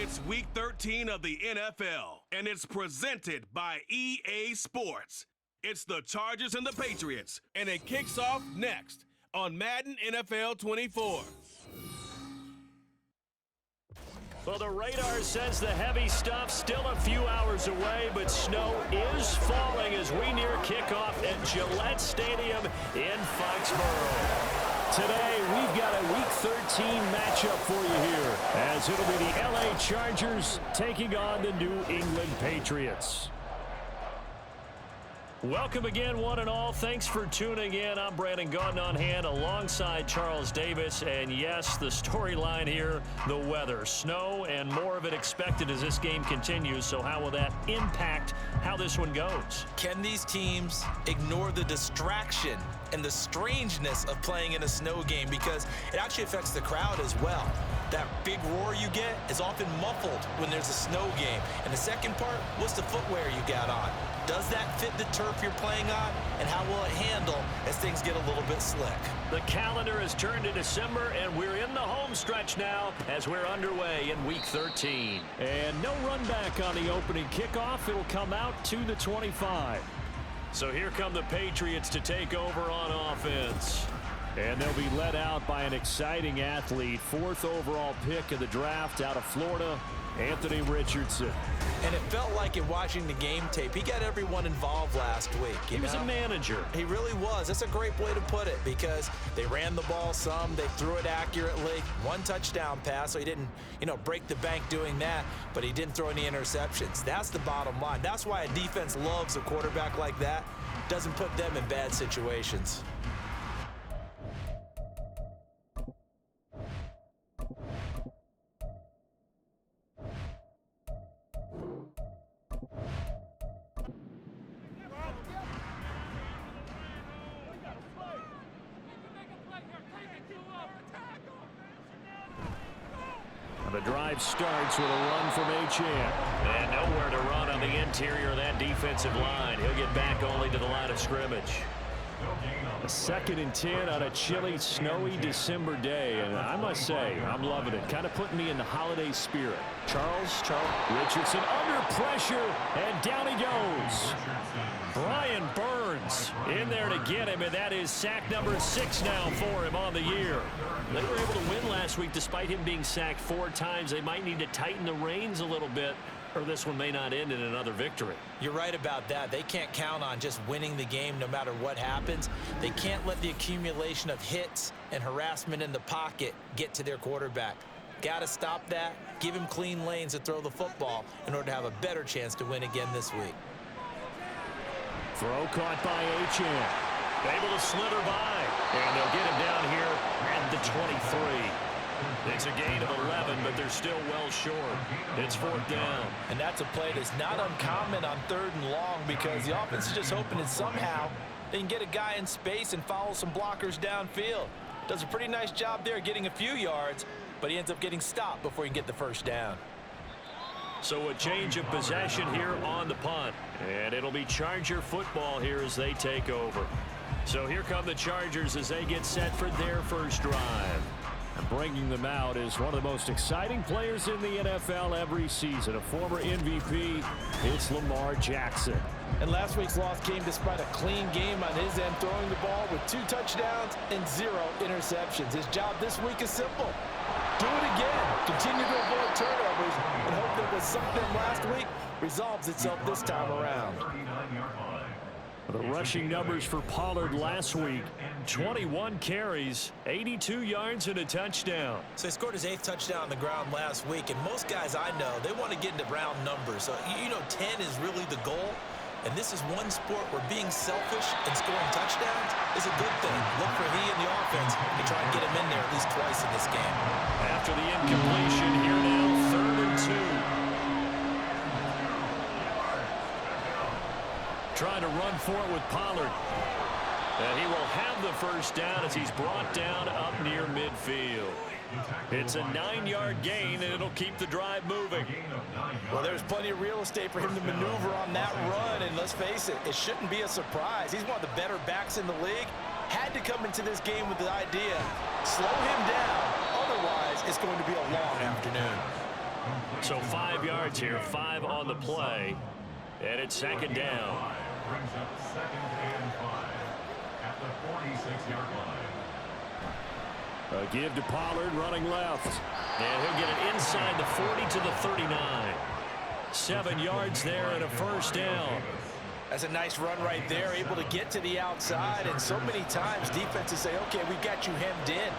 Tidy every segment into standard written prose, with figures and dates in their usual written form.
It's Week 13 of the NFL, and it's presented by EA Sports. It's the Chargers and the Patriots, and it kicks off next on Madden NFL 24. Well, the radar says the heavy stuff still a few hours away, but snow is falling as we near kickoff at Gillette Stadium in Foxborough. Today, we've got a Week 13 matchup for you here, as it'll be the LA Chargers taking on the New England Patriots. Welcome again, one and all. Thanks for tuning in. I'm Brandon Gautin on hand alongside Charles Davis. And yes, the storyline here, the weather. Snow and more of it expected as this game continues. So how will that impact how this one goes? Can these teams ignore the distraction and the strangeness of playing in a snow game? Because it actually affects the crowd as well. That big roar you get is often muffled when there's a snow game. And the second part, what's the footwear you got on? Does that fit the turf you're playing on? And how will it handle as things get a little bit slick? The calendar has turned to December, and we're in the home stretch now as we're underway in Week 13. And no run back on the opening kickoff. It'll come out to the 25. So here come the Patriots to take over on offense. And they'll be led out by an exciting athlete, 4th overall pick of the draft out of Florida, Anthony Richardson. And it felt like in watching the game tape, he got everyone involved last week. He was a manager. He really was. That's a great way to put it because they ran the ball some, they threw it accurately. 1 touchdown pass, so he didn't, break the bank doing that, but he didn't throw any interceptions. That's the bottom line. That's why a defense loves a quarterback like that. Doesn't put them in bad situations. The drive starts with a run from Achane. And nowhere to run on the interior of that defensive line. He'll get back only to the line of scrimmage. A 2nd and 10 on a chilly, snowy December day. And I must say, I'm loving it. Kind of putting me in the holiday spirit. Charles Richardson under pressure, and down he goes. Brian Burns in there to get him, and that is sack number 6 now for him on the year. They were able to win last week despite him being sacked 4 times. They might need to tighten the reins a little bit, or this one may not end in another victory. You're right about that. They can't count on just winning the game no matter what happens. They can't let the accumulation of hits and harassment in the pocket get to their quarterback. Got to stop that, give him clean lanes to throw the football in order to have a better chance to win again this week. Throw caught by Achane. Able to slither by, and they'll get him down here at the 23. It's a gain of 11, but they're still well short. It's 4th down. And that's a play that's not uncommon on 3rd and long because the offense is just hoping that somehow they can get a guy in space and follow some blockers downfield. Does a pretty nice job there getting a few yards, but he ends up getting stopped before he can get the 1st down. So a change of possession here on the punt. And it'll be Charger football here as they take over. So here come the Chargers as they get set for their first drive. And bringing them out is one of the most exciting players in the NFL every season. A former MVP, it's Lamar Jackson. And last week's loss came despite a clean game on his end, throwing the ball with 2 touchdowns and 0 interceptions. His job this week is simple. Do it again. Continue to avoid turnovers and hope that what sunk them last week resolves itself this time around. The rushing numbers for Pollard last week, 21 carries, 82 yards and a touchdown. So he scored his 8th touchdown on the ground last week, and most guys I know, they want to get into round numbers. So, 10 is really the goal. And this is one sport where being selfish and scoring touchdowns is a good thing. Look for he and the offense to try and get him in there at least twice in this game. After the incompletion, here now, 3rd and 2. Trying to run for it with Pollard. And he will have the 1st down as he's brought down up near midfield. It's a 9-yard gain, and it'll keep the drive moving. Well, there's plenty of real estate for him to maneuver on that run, and let's face it, it shouldn't be a surprise. He's one of the better backs in the league. Had to come into this game with the idea, slow him down, otherwise it's going to be a long afternoon. So 5 yards here, 5 on the play, and it's second down. Brings up 2nd and 5 at the 46-yard line. A give to Pollard running left. And he'll get it inside the 40 to the 39. 7 yards there and a first down. That's a nice run right there, able to get to the outside. And so many times defenses say, okay, we got you hemmed in.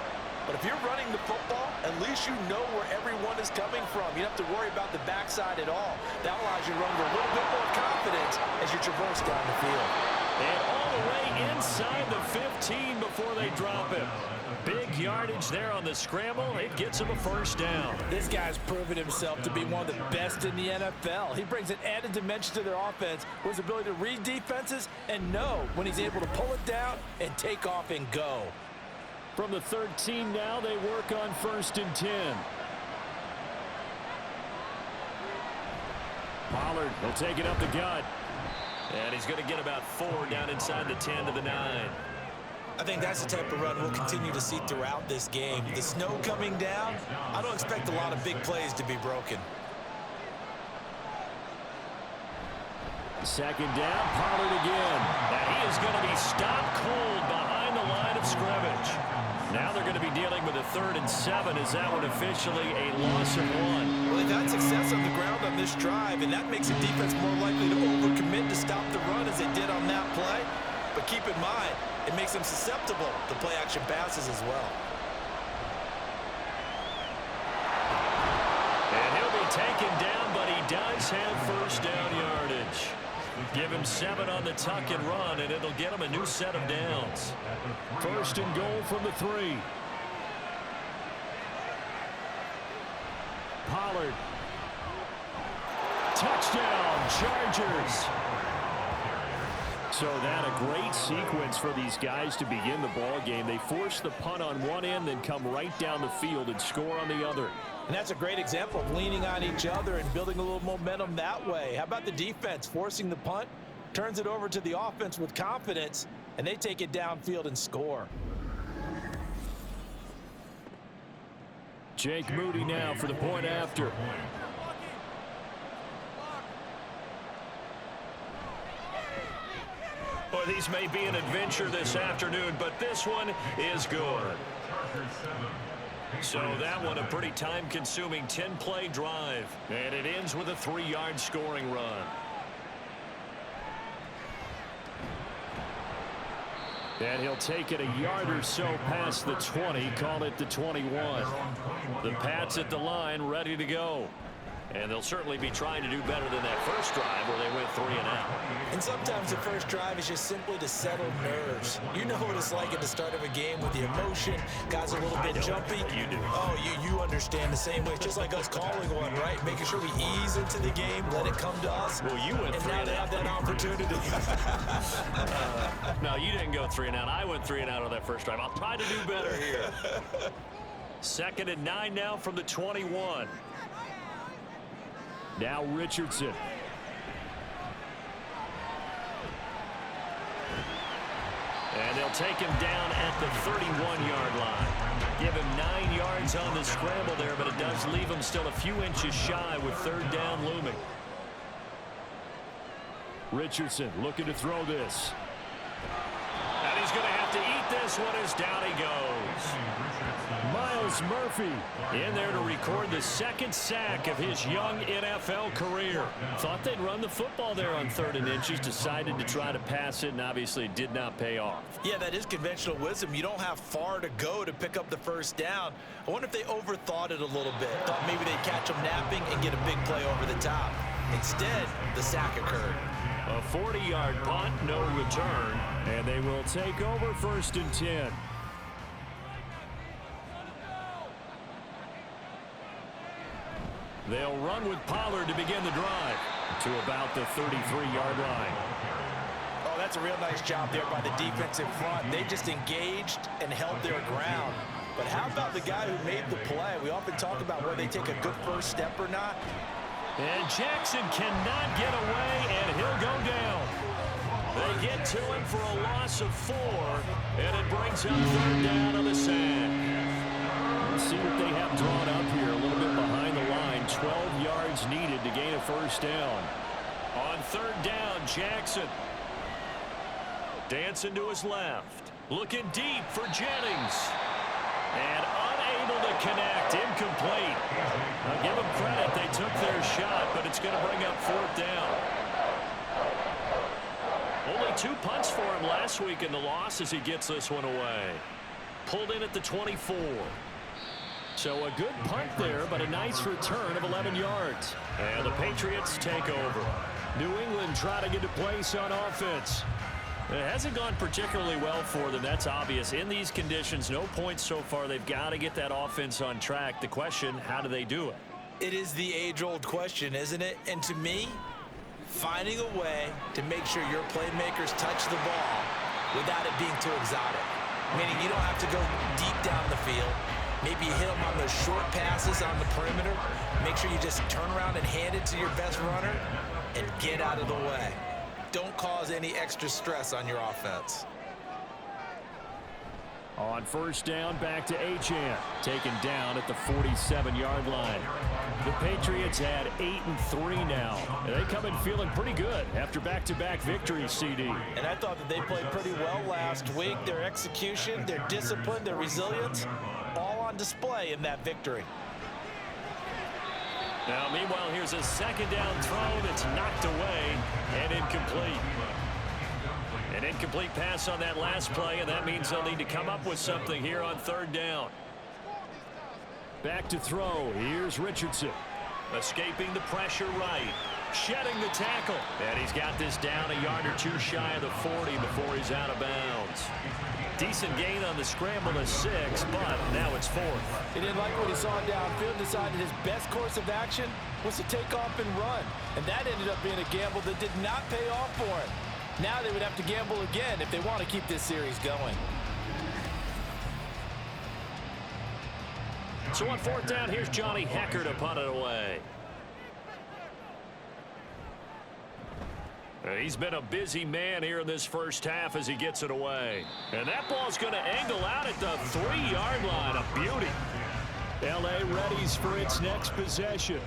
But if you're running the football, at least you know where everyone is coming from. You don't have to worry about the backside at all. That allows you to run with a little bit more confidence as you traverse down the field. And all the way inside the 15 before they drop him. Big yardage there on the scramble. It gets him a first down. This guy's proven himself to be one of the best in the NFL. He brings an added dimension to their offense with his ability to read defenses and know when he's able to pull it down and take off and go. From the 13 now, they work on 1st and 10. Pollard will take it up the gut. And he's going to get about 4 down inside the 10 to the 9. I think that's the type of run we'll continue to see throughout this game. The snow coming down, I don't expect a lot of big plays to be broken. Second down, Pollard again. And he is going to be stopped cold behind the line of scrimmage. Now they're going to be dealing with a 3rd and 7. Is that one officially a loss of 1? Well, they've had success on the ground on this drive, and that makes the defense more likely to overcommit to stop the run as they did on that play. But keep in mind, it makes them susceptible to play-action passes as well. And he'll be taken down, but he does have first down yardage. Give him 7 on the tuck and run, and it'll get him a new set of downs. 1st and goal from the 3. Pollard. Touchdown, Chargers. So that a great sequence for these guys to begin the ball game. They force the punt on one end, then come right down the field and score on the other. And that's a great example of leaning on each other and building a little momentum that way. How about the defense forcing the punt, turns it over to the offense with confidence, and they take it downfield and score. Jake Moody now for the point after. Boy, these may be an adventure this afternoon, but this one is good. So that one a pretty time-consuming 10-play drive. And it ends with a 3-yard scoring run. And he'll take it a yard or so past the 20, call it the 21. The Pats at the line, ready to go. And they'll certainly be trying to do better than that first drive where they went 3 and out. And sometimes the first drive is just simply to settle nerves. You know what it's like at the start of a game with the emotion. Guys a little bit jumpy. You do. Oh, you understand the same way. Just like us calling one, right? Making sure we ease into the game, let it come to us. Well, you went 3 and now and they out. have that opportunity. No, you didn't go 3 and out. I went 3 and out on that first drive. I'll try to do better here. 2nd and 9 now from the 21. Now Richardson. And they'll take him down at the 31-yard line. Give him 9 yards on the scramble there, but it does leave him still a few inches shy with 3rd down looming. Richardson looking to throw this. And he's going to have to eat this one as down he goes. Miles Murphy in there to record the 2nd sack of his young NFL career. Thought they'd run the football there on 3rd and inches. Decided to try to pass it, and obviously it did not pay off. Yeah, that is conventional wisdom. You don't have far to go to pick up the first down. I wonder if they overthought it a little bit. Thought maybe they'd catch him napping and get a big play over the top. Instead, the sack occurred. A 40-yard punt, no return, and they will take over 1st and 10. They'll run with Pollard to begin the drive to about the 33-yard line. Oh, that's a real nice job there by the defensive front. They just engaged and held their ground. But how about the guy who made the play? We often talk about whether they take a good first step or not. And Jackson cannot get away, and he'll go down. They get to him for a loss of 4, and it brings up 3rd down on the sack. Let's see what they have drawn up here, a little bit behind the line. and 12 yards needed to gain a first down. On third down, Jackson. Dancing to his left. Looking deep for Jennings. And unable to connect. Incomplete. I'll give them credit. They took their shot, but it's going to bring up fourth down. Only 2 punts for him last week in the loss as he gets this one away. Pulled in at the 24. So a good punt there, but a nice return of 11 yards. And the Patriots take over. New England try to get a place on offense. It hasn't gone particularly well for them. That's obvious. In these conditions, no points so far. They've got to get that offense on track. The question, how do they do it? It is the age-old question, isn't it? And to me, finding a way to make sure your playmakers touch the ball without it being too exotic. Meaning you don't have to go deep down the field. Maybe you hit them on those short passes on the perimeter. Make sure you just turn around and hand it to your best runner and get out of the way. Don't cause any extra stress on your offense. On first down, back to Achane. Taken down at the 47-yard line. The Patriots had 8-3 now. And they come in feeling pretty good after back-to-back victories, CD. And I thought that they played pretty well last week. Their execution, their discipline, their resilience, all on display in that victory. Now, meanwhile, here's a second down throw that's knocked away and incomplete. An incomplete pass on that last play, and that means they'll need to come up with something here on third down. Back to throw. Here's Richardson. Escaping the pressure right. Shedding the tackle. And he's got this down a yard or two shy of the 40 before he's out of bounds. Decent gain on the scramble to 6, but now it's 4th. He didn't like what he saw downfield, decided his best course of action was to take off and run. And that ended up being a gamble that did not pay off for him. Now they would have to gamble again if they want to keep this series going. So on fourth down, here's Johnny Hecker to punt it away. He's been a busy man here in this first half as he gets it away. And that ball's going to angle out at the 3-yard line. A beauty. L.A. readies for its next possession.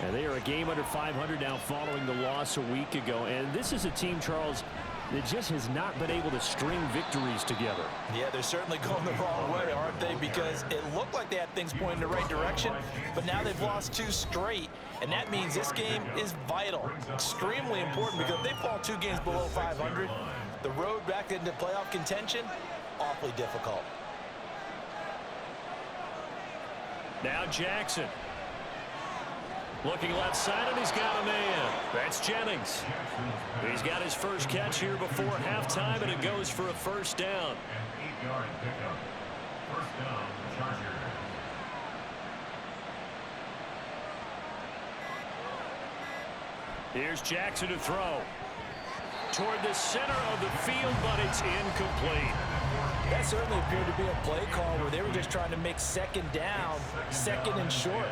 And they are a game under 500 now following the loss a week ago. And this is a team, Charles, that just has not been able to string victories together. Yeah, they're certainly going the wrong way, aren't they? Because it looked like they had things pointing in the right direction, but now they've lost 2 straight. And that means this game is vital, extremely important, because if they fall 2 games below 500, the road back into playoff contention, awfully difficult. Now Jackson. Looking left side, and he's got a man. That's Jennings. He's got his first catch here before halftime, and it goes for a first down. An 8-yard pickup. First down, Chargers. Here's Jackson to throw. Toward the center of the field, but it's incomplete. That certainly appeared to be a play call where they were just trying to make second down, second and short.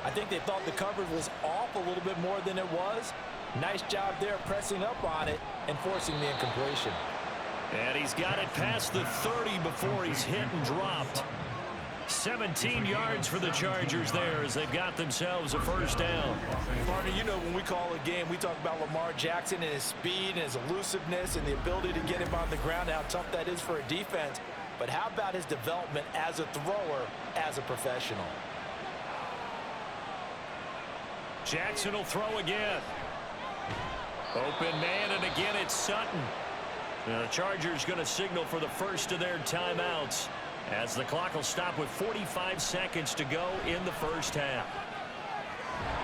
I think they thought the coverage was off a little bit more than it was. Nice job there pressing up on it and forcing the incompletion. And he's got it past the 30 before he's hit and dropped. 17 yards for the Chargers there as they've got themselves a first down. Partner, you know when we call a game, we talk about Lamar Jackson and his speed and his elusiveness and the ability to get him on the ground, how tough that is for a defense. But how about his development as a thrower, as a professional? Jackson will throw again. Open man, and again it's Sutton. Now the Chargers going to signal for the first of their timeouts as the clock will stop with 45 seconds to go in the first half.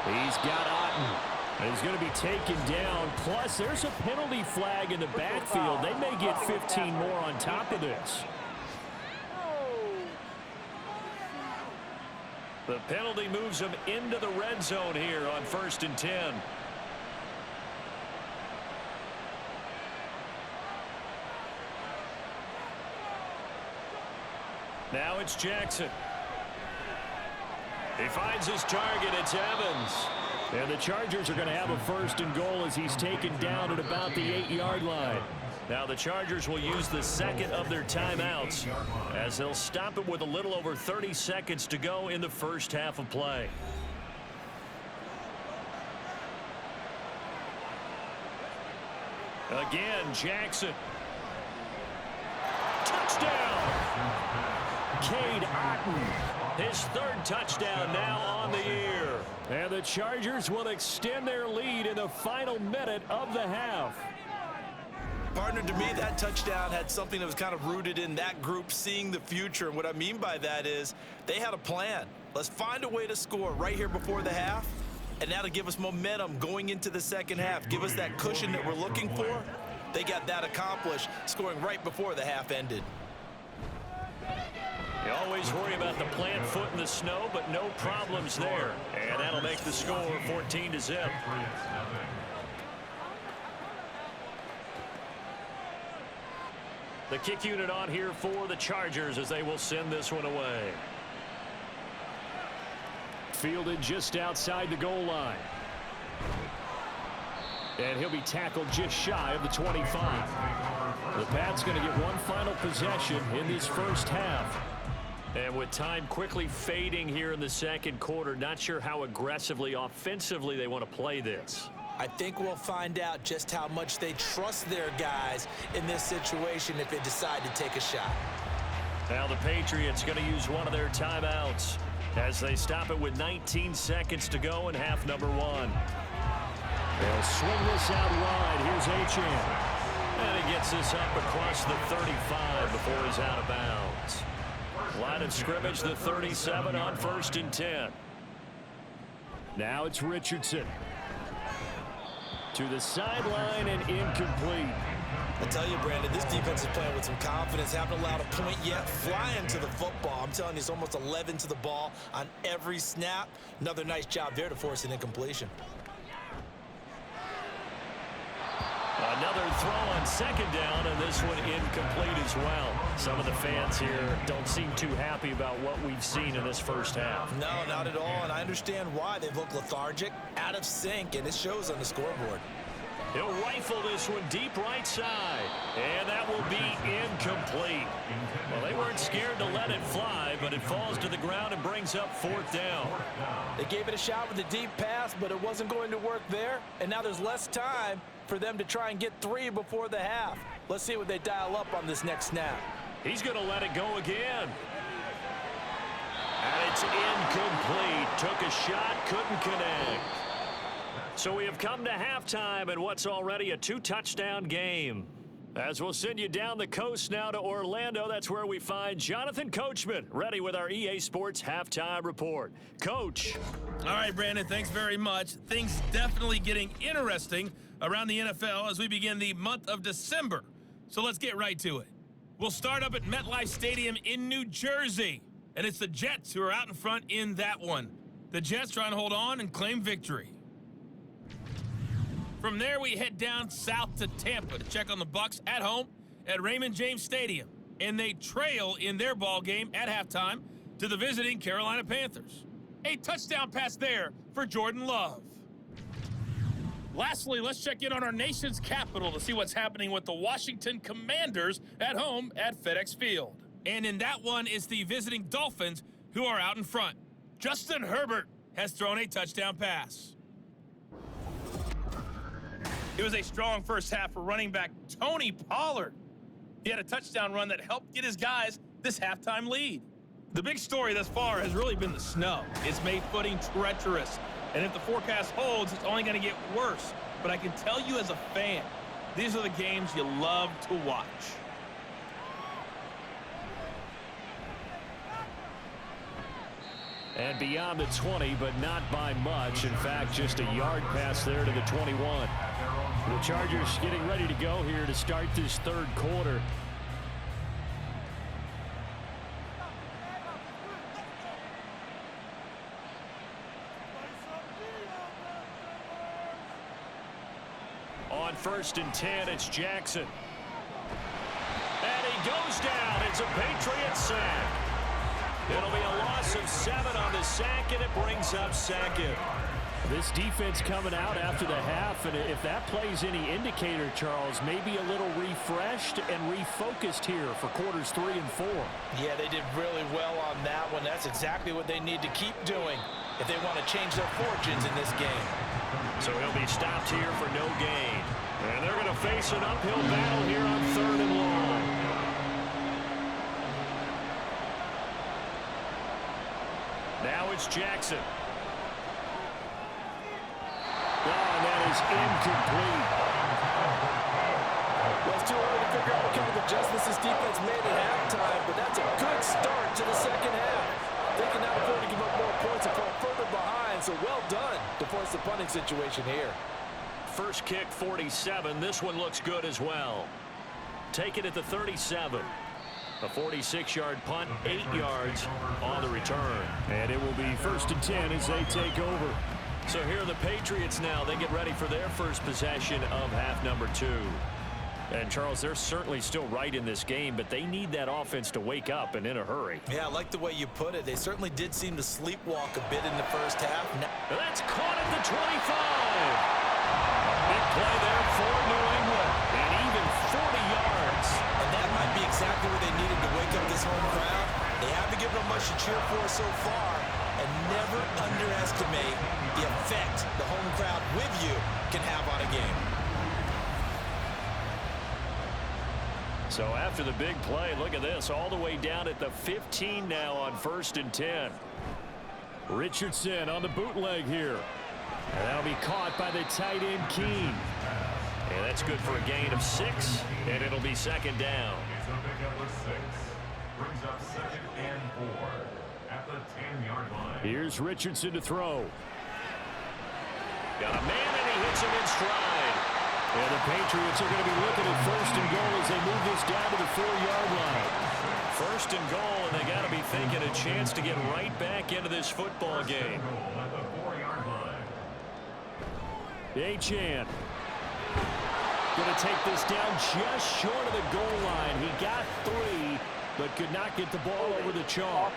He's got Otten. He's going to be taken down. Plus, there's a penalty flag in the backfield. They may get 15 more on top of this. The penalty moves them into the red zone here on 1st and 10. Now it's Jackson. He finds his target. It's Evans. And the Chargers are going to have a 1st and goal as he's taken down at about the 8-yard line. Now the Chargers will use the second of their timeouts as they'll stop it with a little over 30 seconds to go in the first half of play. Again, Jackson. Touchdown! Cade Otton, his third touchdown now on the year. And the Chargers will extend their lead in the final minute of the half. Partner, to me, that touchdown had something that was kind of rooted in that group seeing the future. And what I mean by that is they had a plan. Let's find a way to score right here before the half, and that'll give us momentum going into the second half. Give us that cushion that we're looking for. They got that accomplished, scoring right before the half ended. You always worry about the plant foot in the snow, but no problems there. And that'll make the score 14-0. The kick unit on here for the Chargers as they will send this one away. Fielded just outside the goal line. And he'll be tackled just shy of the 25. The Pats going to get one final possession in this first half. And with time quickly fading here in the second quarter, not sure how aggressively, offensively they want to play this. I think we'll find out just how much they trust their guys in this situation if they decide to take a shot. Now the Patriots going to use one of their timeouts as they stop it with 19 seconds to go in half number one. They'll swing this out wide. Here's Achane. And he gets this up across the 35 before he's out of bounds. Line of scrimmage, the 37 on 1st and 10. Now it's Richardson. To the sideline and incomplete. I tell you, Brandon, this defense is playing with some confidence. Haven't allowed a point yet. Flying to the football. I'm telling you, it's almost 11 to the ball on every snap. Another nice job there to force an incompletion. Another throw on second down, and this one incomplete as well. Some of the fans here don't seem too happy about what we've seen in this first half. No, not at all, and I understand why. They look lethargic, out of sync, and it shows on the scoreboard. He'll rifle this one deep right side, and that will be incomplete. Well, they weren't scared to let it fly, but it falls to the ground and brings up 4th down. They gave it a shot with a deep pass, but it wasn't going to work there, and now there's less time for them to try and get 3 before the half. Let's see what they dial up on this next snap. He's going to let it go again. And it's incomplete. Took a shot, couldn't connect. So we have come to halftime in what's already a 2-touchdown game. As we'll send you down the coast now to Orlando, that's where we find Jonathan Coachman, ready with our EA Sports Halftime Report. Coach. All right, Brandon, thanks very much. Things definitely getting interesting around the NFL as we begin the month of December. So let's get right to it. We'll start up at MetLife Stadium in New Jersey, and it's the Jets who are out in front in that one. The Jets trying to hold on and claim victory. From there, we head down south to Tampa to check on the Bucs at home at Raymond James Stadium, and they trail in their ball game at halftime to the visiting Carolina Panthers. A touchdown pass there for Jordan Love. Lastly, let's check in on our nation's capital to see what's happening with the Washington Commanders at home at FedEx Field. And in that one, it's the visiting Dolphins who are out in front. Justin Herbert has thrown a touchdown pass. It was a strong first half for running back Tony Pollard. He had a touchdown run that helped get his guys this halftime lead. The big story thus far has really been the snow. It's made footing treacherous. And if the forecast holds, it's only going to get worse. But I can tell you as a fan, these are the games you love to watch. And beyond the 20, but not by much. In fact, just a yard pass there to the 21. The Chargers getting ready to go here to start this third quarter. On 1st and 10, it's Jackson. And he goes down. It's a Patriot sack. It'll be a loss of 7 on the sack, and it brings up second. This defense coming out after the half, and if that plays any indicator, Charles, maybe a little refreshed and refocused here for quarters 3 and 4. Yeah, they did really well on that one. That's exactly what they need to keep doing if they want to change their fortunes in this game. So he'll be stopped here for no gain. And they're going to face an uphill battle here on 3rd and long. Now it's Jackson. Oh, that is incomplete. Well, it's too early to figure out what kind of adjustments this defense made at halftime, but that's a good start to the second half. They can now afford to give up more points and fall further behind, so well done to force the punting situation here. First kick, 47. This one looks good as well. Take it at the 37. A 46-yard punt, 8 yards on the return. And it will be 1st and 10 as they take over. So here are the Patriots now. They get ready for their first possession of half number 2. And, Charles, they're certainly still right in this game, but they need that offense to wake up and in a hurry. Yeah, I like the way you put it. They certainly did seem to sleepwalk a bit in the first half. That's caught at the 25. Big play there for New England. And even 40 yards. And that might be exactly what they needed to wake up this home crowd. They haven't given them much to cheer for so far. And never underestimate the effect the home crowd with you can have on a game. So after the big play, look at this, all the way down at the 15 now on 1st and 10. Richardson on the bootleg here. And that'll be caught by the tight end Keene. And that's good for a gain of 6, and it'll be 2nd down. It's a pickup of 6. Brings up 2nd and 4 at the 10-yard line. Here's Richardson to throw. Got a man, and he hits him in stride. And the Patriots are going to be looking at 1st and goal as they move this down to the 4-yard line. 1st and goal, and they got to be thinking a chance to get right back into this football game. Goal at the 4-yard line. Achane. Going to take this down just short of the goal line. He got 3, but could not get the ball over the chalk.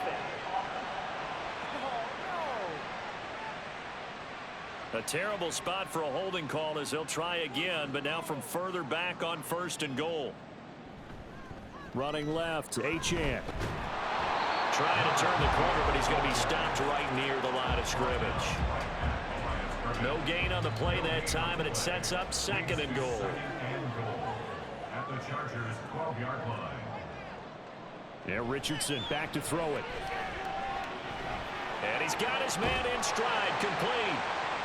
A terrible spot for a holding call as they'll try again, but now from further back on 1st and goal. Running left, Achane. Trying to turn the corner, but he's going to be stopped right near the line of scrimmage. No gain on the play that time, and it sets up 2nd and goal. At the Chargers' 12-yard line. Yeah, Richardson back to throw it. And he's got his man in stride, complete.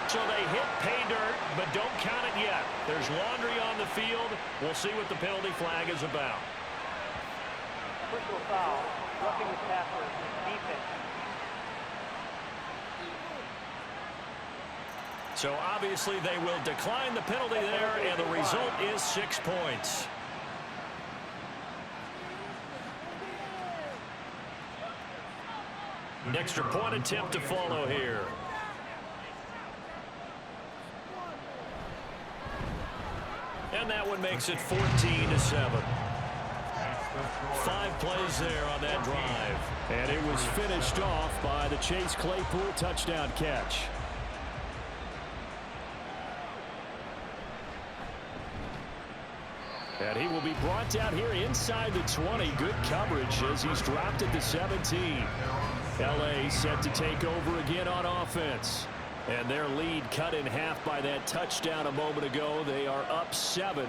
So they hit pay dirt, but don't count it yet. There's laundry on the field. We'll see what the penalty flag is about. Personal foul, roughing the passer, defense. So obviously they will decline the penalty there, and the result is 6 points. An extra point attempt to follow here. And that one makes it 14-7. 5 plays there on that drive. And it was finished off by the Chase Claypool touchdown catch. And he will be brought down here inside the 20. Good coverage as he's dropped at the 17. L.A. set to take over again on offense. And their lead cut in half by that touchdown a moment ago. They are up 7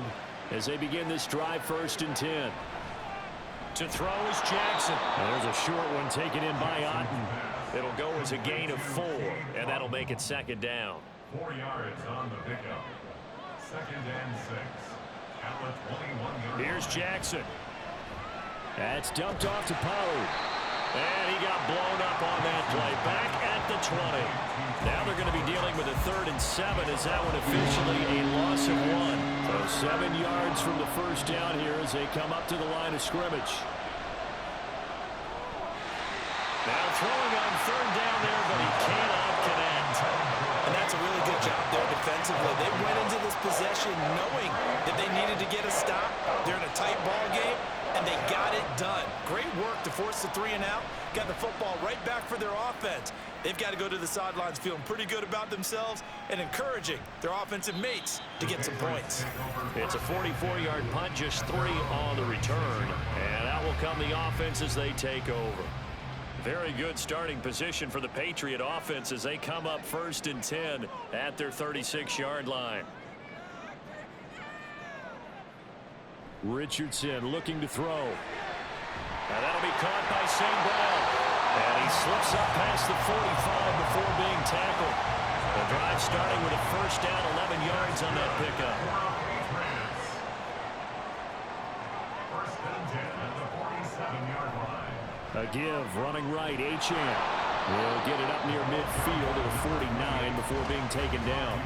as they begin this drive 1st and 10. To throw is Jackson. And there's a short one taken in by Otten. It'll go as a gain of 4, and that'll make it 2nd down. 4 yards on the pickup. 2nd and 6. At the 21-yard line. Here's Jackson. That's dumped off to Pollard. And he got blown up on that play. Back at the 20. Now they're going to be dealing with a 3rd and 7 as that one officially a loss of 1. So 7 yards from the first down here as they come up to the line of scrimmage. Now throwing on 3rd down there, but he cannot connect. And that's a really good job there defensively. They went into this possession knowing that they needed to get a stop. They're in a tight ball game, and they got it done. Great work to force the 3 and out. Got the football right back for their offense. They've got to go to the sidelines feeling pretty good about themselves and encouraging their offensive mates to get some points. It's a 44-yard punt, just 3 on the return. And out will come the offense as they take over. Very good starting position for the Patriot offense as they come up 1st and 10 at their 36-yard line. Richardson looking to throw. And that'll be caught by St. Brown. And he slips up past the 45 before being tackled. The drive starting with a first down, 11 yards on that pickup. First and 10 at the 47-yard line. A give, running right, Achane. Will get it up near midfield to the 49 before being taken down.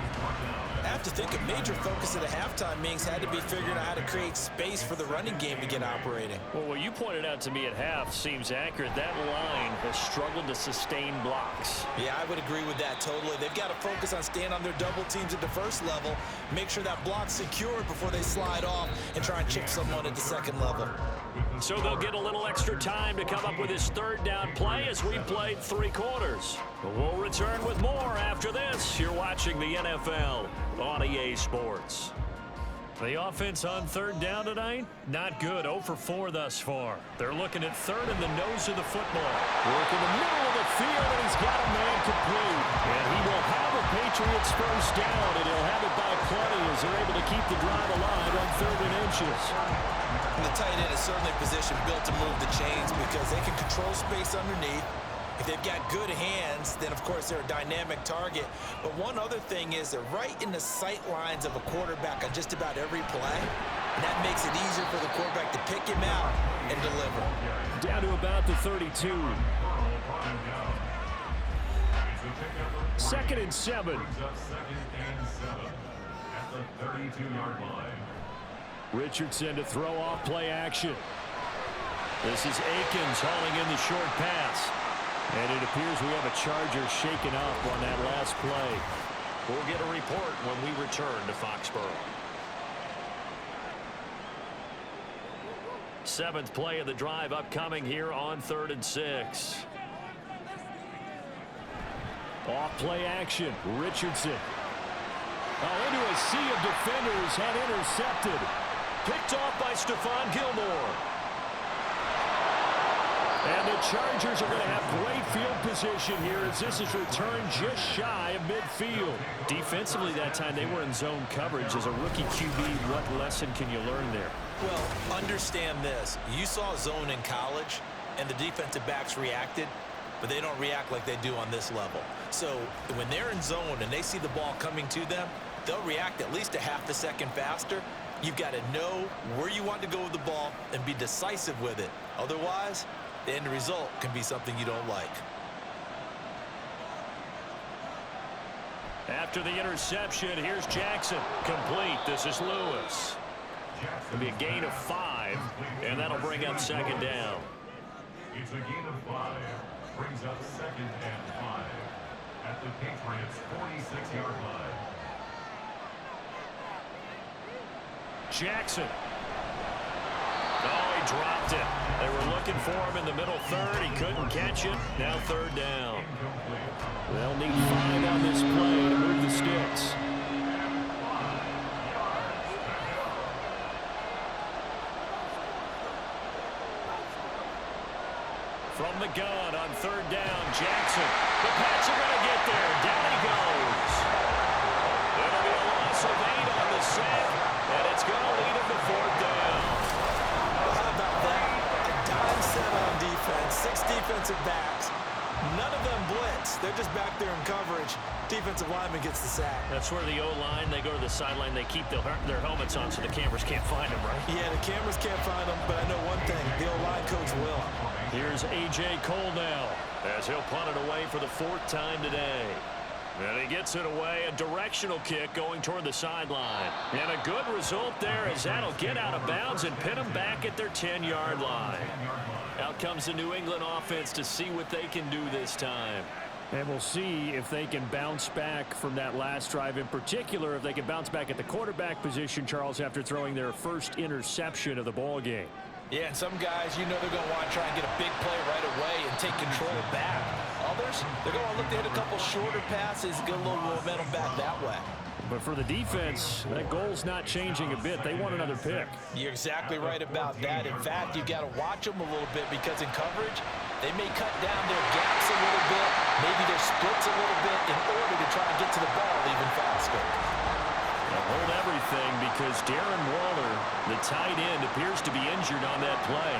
I have to think a major focus at the halftime meetings had to be figuring out how to create space for the running game to get operating. Well, what you pointed out to me at half seems accurate. That line has struggled to sustain blocks. Yeah, I would agree with that totally. They've got to focus on staying on their double teams at the first level, make sure that block's secured before they slide off and try and chip someone at the second level. So they'll get a little extra time to come up with his third down play as we played 3 quarters. We'll return with more after this. You're watching the NFL on EA Sports. The offense on third down tonight, not good. 0 for 4 thus far. They're looking at third in the nose of the football. Work in the middle of the field, and he's got a man complete. And he will have a Patriots first down, and he'll have it by plenty as they're able to keep the drive alive on 3rd and inches. And the tight end is certainly a position built to move the chains because they can control space underneath. If they've got good hands, then of course they're a dynamic target. But one other thing is they're right in the sight lines of a quarterback on just about every play. And that makes it easier for the quarterback to pick him out and deliver. Down to about the 32. 2nd and 7. Brings up 2nd and 7 at the 32-yard line. Richardson to throw off play action. This is Akins hauling in the short pass. And it appears we have a Charger shaken up on that last play. We'll get a report when we return to Foxborough. 7th play of the drive upcoming here on 3rd and 6. Off play action. Richardson. Into a sea of defenders, had intercepted. Picked off by Stephon Gilmore. And the Chargers are going to have great field position here as this is returned just shy of midfield. Defensively that time they were in zone coverage. As a rookie QB, what lesson can you learn there? Well, understand this. You saw zone in college, and the defensive backs reacted, but they don't react like they do on this level. So when they're in zone and they see the ball coming to them, they'll react at least a half a second faster. You've got to know where you want to go with the ball and be decisive with it. Otherwise, the end result can be something you don't like. After the interception, here's Jackson. Complete. This is Lewis. It'll be a gain of 5, and that'll bring up 2nd down. It's a gain of 5. Brings up 2nd and 5 at the Patriots' 46-yard line. Jackson. Oh, he dropped it. They were looking for him in the middle third. He couldn't catch it. Now 3rd down. They'll need 5 on this play to move the sticks. From the gun on 3rd down, Jackson. The Pats are going to get there. Down he goes. It'll be a loss of 8 on the sack, and it's going to lead him to 4th down. Well, how about that? A dime set on defense, 6 defensive backs. None of them blitz. They're just back there in coverage. Defensive lineman gets the sack. That's where the O-line, they go to the sideline, they keep their helmets on so the cameras can't find them, right? Yeah, the cameras can't find them, but I know one thing. The O-line coach will. Here's A.J. Cole now, As he'll punt it away for the 4th time today. And he gets it away, a directional kick going toward the sideline. And a good result there as that'll get out of bounds and pin them back at their 10-yard line. Out comes the New England offense to see what they can do this time. and we'll see if they can bounce back from that last drive. In particular, if they can bounce back at the quarterback position, Charles, after throwing their first interception of the ball game. Yeah, and some guys, you know they're going to want to try and get a big play right away and take control back. Others, they're going to look to hit a couple shorter passes, get a little momentum back that way. But for the defense, that goal's not changing a bit. They want another pick. You're exactly right about that. In fact, you've got to watch them a little bit because in coverage, they may cut down their gaps a little bit, maybe their splits a little bit in order to try and get to the ball even faster. Now hold everything because Darren Waller, the tight end, appears to be injured on that play.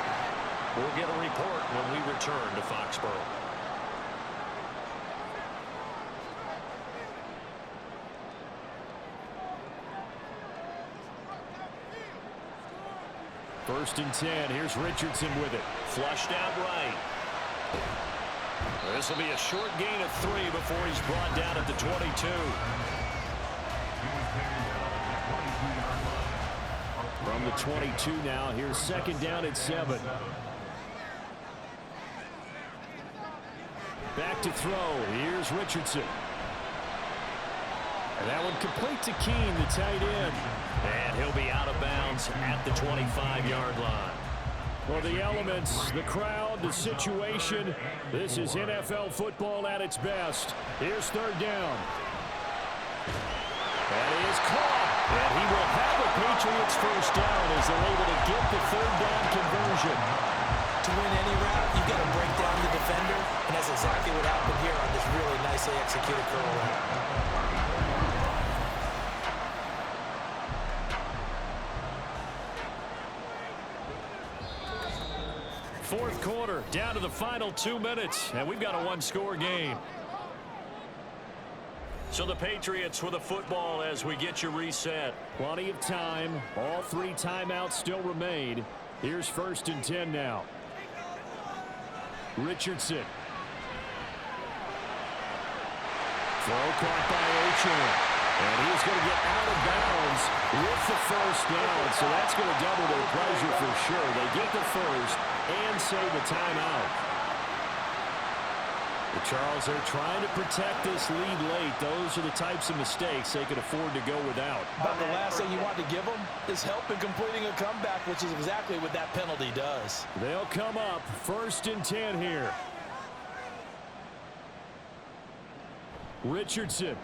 We'll get a report when we return to Foxborough. First and 10. Here's Richardson with it. Flushed out right. This will be a short gain of 3 before he's brought down at the 22. From the 22 now, here's second down at 7. Back to throw. Here's Richardson. And that one complete to Keene, the tight end. And he'll be out of bounds at the 25-yard line. Well, the elements, the crowd, the situation, this is NFL football at its best. Here's third down. That is caught. And he will have the Patriots first down as they're able to get the third down conversion. To win any route, you've got to break down the defender, and that's exactly what happened here on this really nicely executed curl route. Fourth quarter, down to the final 2 minutes, and we've got a one-score game. So the Patriots with the football as we get you reset. Plenty of time. All 3 timeouts still remain. Here's first and 10 now. Richardson. Throw caught by Ochane. And he's going to get out of bounds with the first down. So that's going to double their pleasure for sure. They get the first and save the timeout. The Charles, they're trying to protect this lead late. Those are the types of mistakes they could afford to go without. About the last thing you want to give them is help in completing a comeback, which is exactly what that penalty does. They'll come up first and 10 here. Richardson.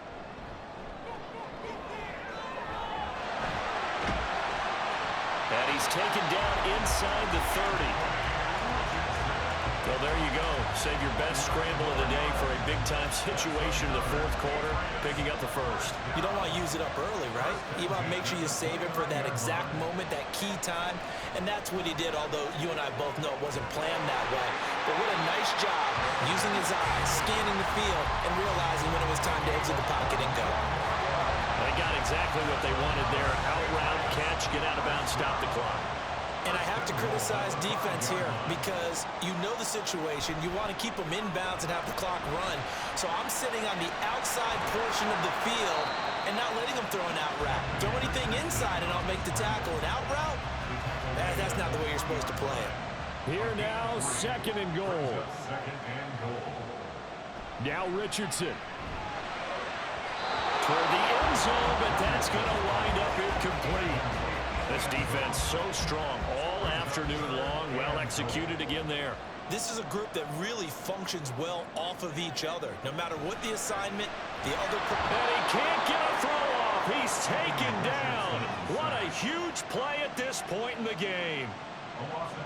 And he's taken down inside the 30. Well, there you go. Save your best scramble of the day for a big-time situation in the fourth quarter, picking up the first. You don't want to use it up early, right? You want to make sure you save it for that exact moment, that key time, and that's what he did, although you and I both know it wasn't planned that way. But what a nice job using his eyes, scanning the field, and realizing when it was time to exit the pocket and go. They got exactly what they wanted there. Out route, catch, get out of bounds, stop the clock. And I have to criticize defense here because you know the situation. You want to keep them inbounds and have the clock run. So I'm sitting on the outside portion of the field and not letting them throw an out route. Throw anything inside and I'll make the tackle. An out route? That's not the way you're supposed to play it. Here now, second and goal. Now Richardson. Toward the end zone, but that's going to wind up incomplete. This defense so strong all afternoon long. Well executed again there. This is a group that really functions well off of each other. No matter what the assignment, the other... And he can't get a throw off. He's taken down. What a huge play at this point in the game.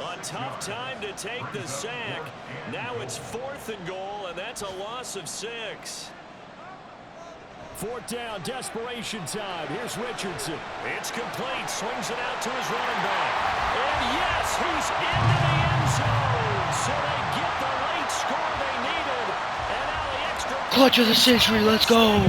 A tough time to take the sack. Now it's fourth and goal, and that's a loss of 6. Fourth down, desperation time. Here's Richardson. It's complete. Swings it out to his running back. And yes, he's into the end zone. So they get the late score they needed. And now the extra... Clutch of the century, let's go.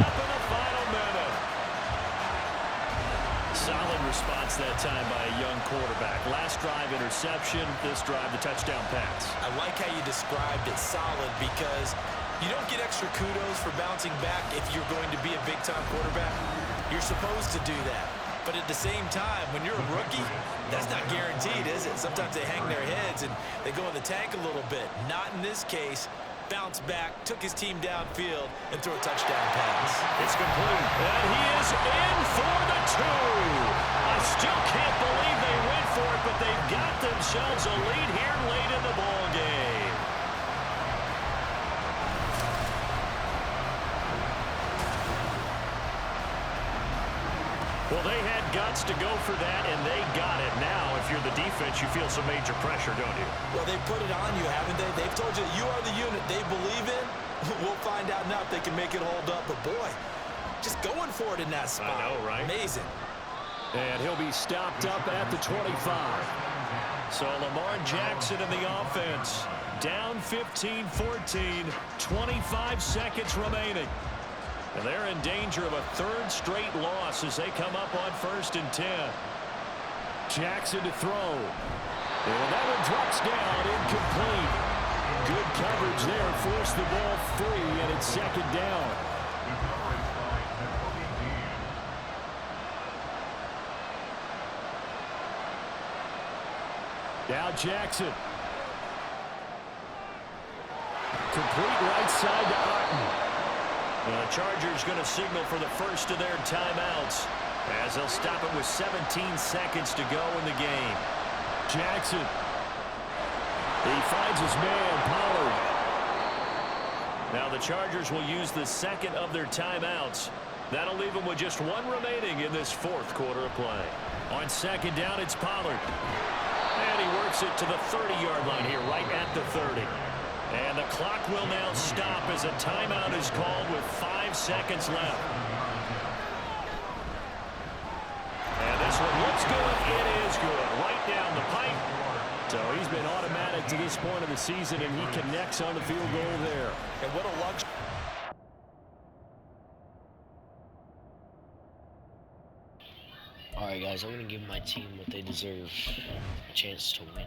Solid response that time by a young quarterback. Last drive, interception. This drive, the touchdown pass. I like how you described it, solid, because... you don't get extra kudos for bouncing back if you're going to be a big-time quarterback. You're supposed to do that. But at the same time, when you're a rookie, that's not guaranteed, is it? Sometimes they hang their heads and they go in the tank a little bit. Not in this case. Bounced back, took his team downfield, and threw a touchdown pass. It's complete. And he is in for the 2. I still can't believe they went for it, but they've got themselves a lead here late in the ball game. Well, they had guts to go for that, and they got it. Now, if you're the defense, you feel some major pressure, don't you? Well, they've put it on you, haven't they? They've told you you are the unit they believe in. We'll find out now if they can make it hold up. But, boy, just going for it in that spot. I know, right? Amazing. And he'll be stopped up at the 25. So Lamar Jackson in the offense. Down 15-14, 25 seconds remaining. And they're in danger of a third straight loss as they come up on 1st and 10. Jackson to throw. And that one drops down, incomplete. Good coverage there, forced the ball free, and it's 2nd down. Now Jackson. Complete right side to Otten. The Chargers going to signal for the first of their timeouts as they'll stop it with 17 seconds to go in the game. Jackson. He finds his man, Pollard. Now the Chargers will use the second of their timeouts. That'll leave them with just one remaining in this 4th quarter of play. On 2nd down, it's Pollard. And he works it to the 30-yard line here, right at the 30. And the clock will now stop as a timeout is called with 5 seconds left. And this one looks good. It is good. Right down the pipe. So he's been automatic to this point of the season, and he connects on the field goal there. And what a luxury. Alright guys, I'm going to give my team what they deserve. A chance to win.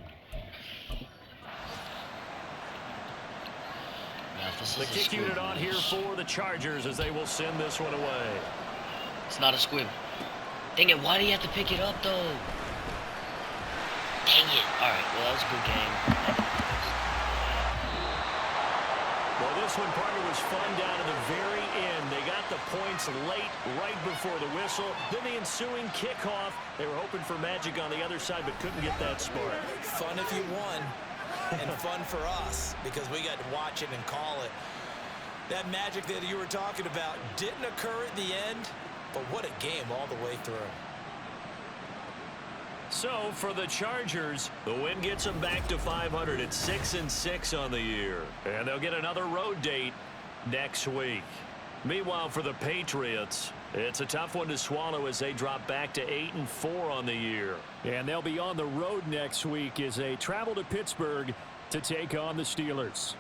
Now, if this The is a kick squib, unit on here for the Chargers as they will send this one away. It's not a squib. Dang it, why do you have to pick it up though? Dang it. Alright, well that was a good game. Well, this one, partner, was fun down to the very end. They got the points late, right before the whistle. Then the ensuing kickoff. They were hoping for magic on the other side, but couldn't get that spark. Fun if you won, and fun for us because we got to watch it and call it. That magic that you were talking about didn't occur at the end, but what a game all the way through. So for the Chargers, the win gets them back to 500 at 6-6 on the year. And they'll get another road date next week. Meanwhile, for the Patriots, it's a tough one to swallow as they drop back to 8-4 on the year. And they'll be on the road next week as they travel to Pittsburgh to take on the Steelers.